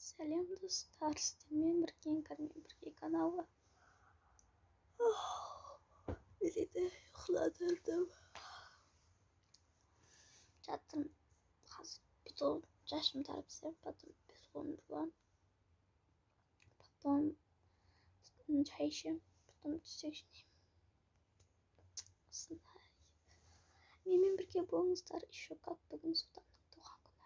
Сәлем достар, сіздермен бірге каналы. Біледі, ұйқыладырдым. Жатырмын. Қазір бетон жашым тарапсам, потом бетон буламын. Потом чай ішемін, потом түстек жинаймын. Осындай. Менімен бірге болыңыздар, еще как бүгін Сұлтанның туған күні.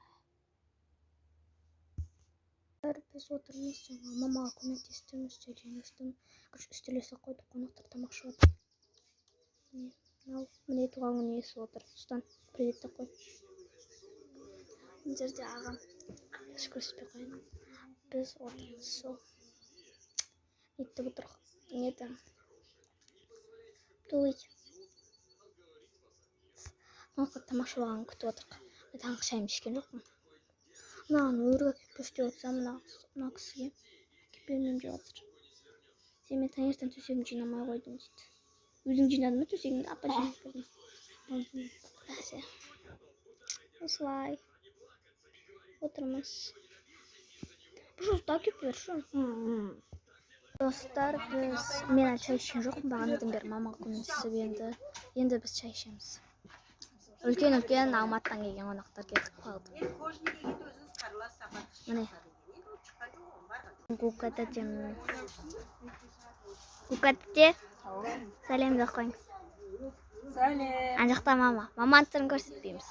Біз отырмыз, жаңа мамаға көмектестім, үстел жинастым. Үстел жасап қойдық, қонақтар тамақ ішіп отыр. Міне туған күн иесі отыр. Сұлтан, привет те қой. Мына жерде ағам. Көрсетпей қояйын. Біз отырмыз, сол. Нетіп отырық. Неті. Той. Қонақтар тамақ ішіп алғанын күтіп отырық. Мен таңғы шайымды ішкен жоқпын. Мынаған өрге кеп төстеп отырсам, мына кісіге кеп бермеймін деп жатыр. Сен мен таңертең төсегімді жинамай қойдың дейді. Өзің жинадың ба төсегіңді? Апа жинап бердім. Осылай отырмыз. Бір ұста кеп берші. Достар, мен әлі шай ішкен жоқпын. Бағанадан бері мамаға көмектесіп енді біз шай ішеміз. Үлкен Алматыдан келген қонақтар кетіп қалды. Міне. Гукатте. Сәлем де қойыңыз. Сәлем. Ана жақта мама. Маманың түрін көрсетпейміз.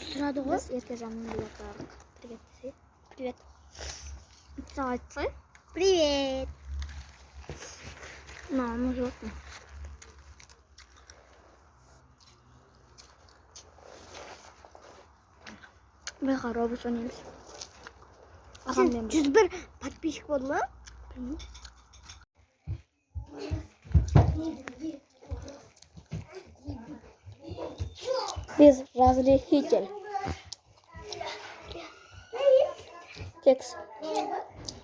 Сұрады ғой. Біз Еркежанмен бірге тұрдық. Привет десей. Привет. Саған айтсай. Привет. Мама жоқпын. Байға робот ойнаймыз. Сен 101 подписчик болды ма? Без разрешитель. Текст.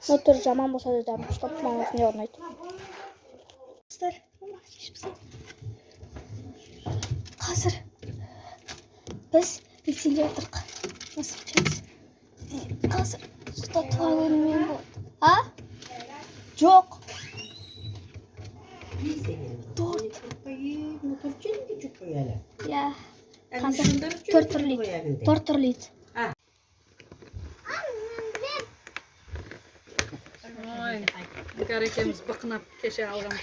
Но тоже жаман болса да дұрыс, чтоб мамасын не орнайды. Қазір біз мектепте отырдық. Насып ішеміз. Қазір Сұлтан туған күнімен болды. А? Жоқ. Торт. Я. Қазір 4 түрлейді. Дикар екеміз бақынап кеше алғамыз.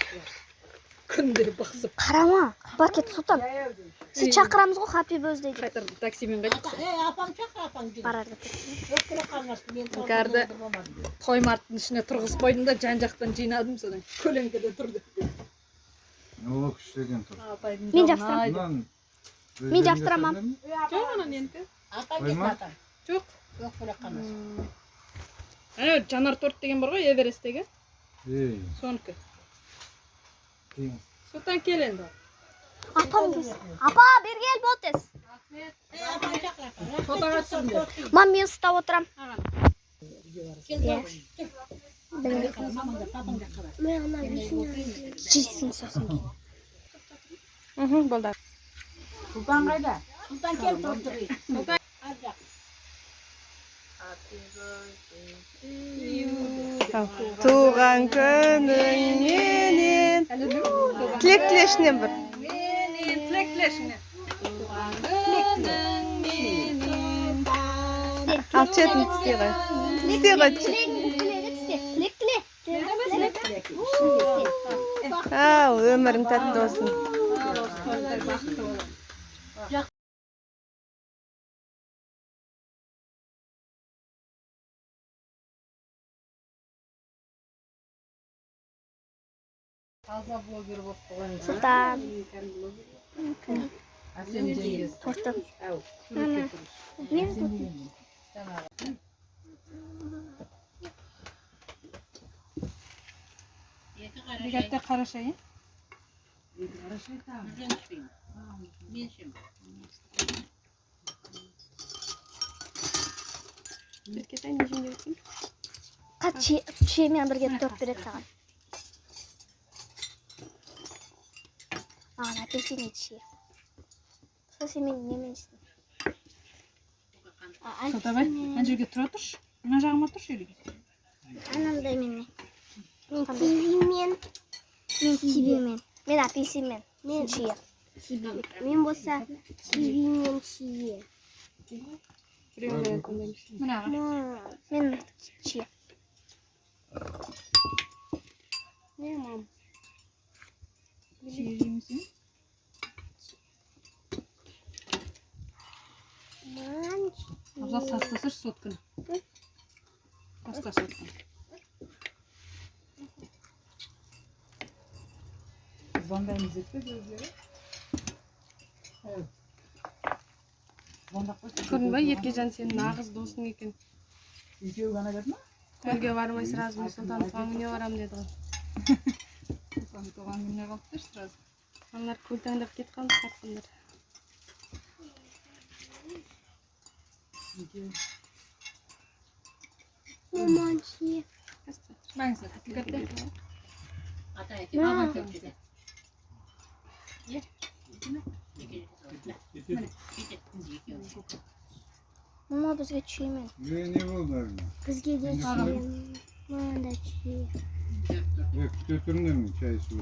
Күндері бақсып. Қарама. Бар кет Сұлтан. Сіз шақырамыз ғой Happy Birthday деп. Қайтар таксимен қайтып. Апаң шақыр, апаң жүр. Барады. Дикарды той марттың ішіне тұрғыз қойдым да жан-жақтан жинадым, содан көлеңкеде тұрды. О, күштеген тұр. Мен жапсырамын. Мен жапсырамам. Жоқ, ана ненті. Апаң кет апаң. Жоқ. Жоқ, бөлек қалмас. Ана жанар торт деген бар ғой, Эвересттегі. Соныкі. Сұлтан кел енді. Апам кез. Апа, бергел бол тез. Апаң шақыр, апаң. Фотоға түсірді. Мам, мен ұстап отырам. Жейсің сосын. Болды. Сұлтан қайда? Сұлтан кел тұрдыры. Туған күніңменен тілек тілешінен бір. Тілек тілешіне. Ал четін тістей қой. Тістей қой. Тілек. Ау, өмірің тәтті болсын. Таза блогер болып қойған. Сұлтан. Сен жеңгіз. Тортым. Мен Бегатте қарашай. Беркетай не жеңге өтсің? Чиемен бірге торт береді саған. Маған апельсин іші. Сосын мен немен істеймін? Сатабай, ана жерге тұра тұршы. Мына жағыма тұршы елге. Анандай мен кивимен. Мен кивимен. Мен апельсинмен. Мен шие. Мен болса кивимен шие. Біреуіне көндеміз. Мынаға. Мен шие. Не, мам? Шие жеймісің? Абзал састасыршы сотканы. Саста сотканы. Звондаймыз етпеді өздері. Звондап қойсын. Көрдің ба, Еркежан сенің нағыз досың екен. Екеуі ғана берді ма? Көлге бармай сразу Нұрсұлтан туған күніне барам деді ғой. Туған күніне қалыпты сразу. Аналар көл таңдап кетіп қалды сатқандар. Екеуі. Маман шие. Маңызды. Кәтті. Мама бізге шиемен. Ne oldu abi? Бізге де шиемен. Маған да шие. Götürünür mü çay su?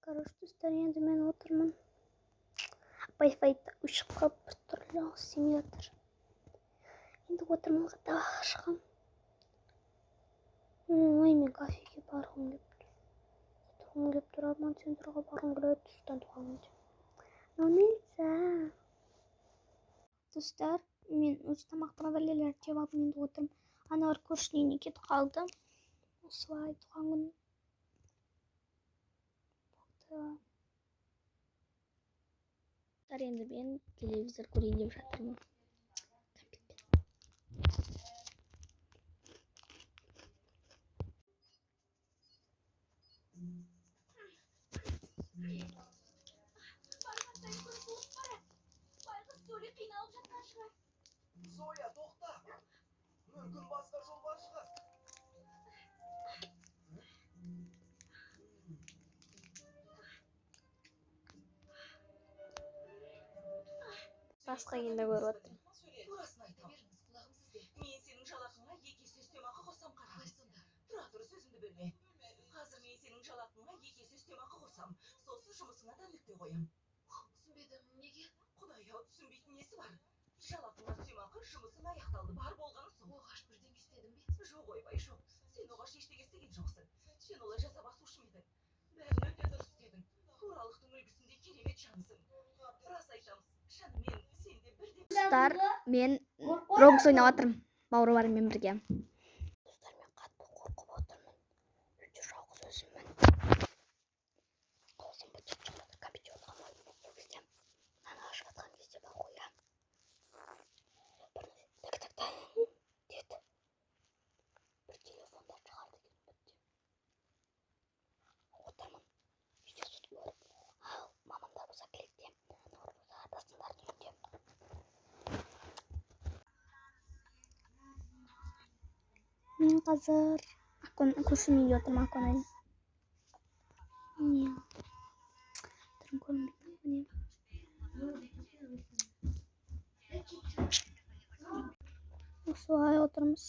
Короче, достар, енді мен отырмын. Wi-Fi-да өшіп қалып бір түрлі істемей жатыр. Енді отырмын қаттаға шығам. Ой, мен кафеге барғым келіп тұр. Отырғым келіп тұр, Арман центрға барғым келеді тұстан туған күнде. Но нельзя. Достар, мен өз тамақтың бәлелерді жеп алып енді отырмын. Аналар көршінің үйіне кетіп қалды. Осылай туған күн. Енді мен телевизор көрейін деп жатырмын. Zoya to'xta. Mumkin boshqa yo'l bor chiqar. Басқа енді көріп отырмын. Burasını aytaverіңіз құлағым сізде. Мен сенің жалақыңа 2 есе үстемақы қоссам қарайсыңда. Тұра тұр сөзімді бөлме. Қазір мен сенің жалақыңа 2 есе үстемақы қоссам, сосын жұмысыңа да нүкте қоям. Түсінбедім, неге? Құдай-ау, түсінбейтін несі бар? Жалақыңа үстемақы, жұмысың аяқталды, бар болғаны сол. Оғаш бірдеңе істедің бе? Жоқ, ойбай, жоқ. Сен оғаш ештеңе істеген жоқсың. Сен олай жаза басушы ма едің? Бәрін өте дұрыс істедің. Туралықтың үлгісінде керемет жансың. Рас айтамыз, шынымен сенде бірде Достар, мен Roblox ойнап жатырмын. Бауырларыммен бірге. Достар, мен қатты қорқып отырмын. Өте жалғыз өзіммін. Қолсым бітіп жатыр, компьютерға ойнап ол кезде. Наны ашып жатқан кезде бар ғой, иә. Бір так деді. Бір телефондан шығарды екен бітті. Отырмын. Видеосын көріп. Ал, мамамдар болса келеді. Адасыңдар үйінде. Мен қазір көршінің үйінде отырмын, Аконаның. Не? Түрін көрмеймін. Осылай отырмыз.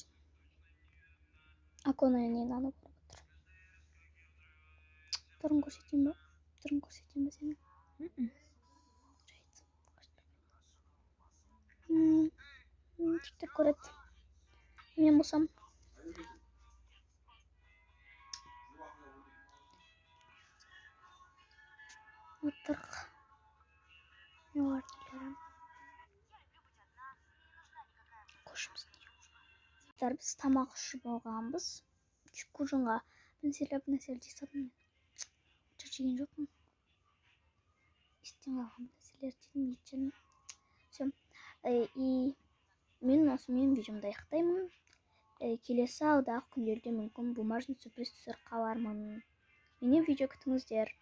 Аконаның наны көріп отыр. Түрін көрсетейін бе? Түрін көрсетейін бе сені? Түртіп көреді. Мен болсам. Отырқ. Не var dilerim. Koşumuz diyor. Biz тамақ ішіп алғанбыз. Ужинға бір нәрселер жасадым мен. Жеген жоқпын. Еттен қалған нәрселер жедім, ет жедім. И мен осымен видеомды аяқтаймын. Келесі алдағы күндерде мүмкін бумажный сюрприз түсіріп қалармын. Менен видео күтіңіздер.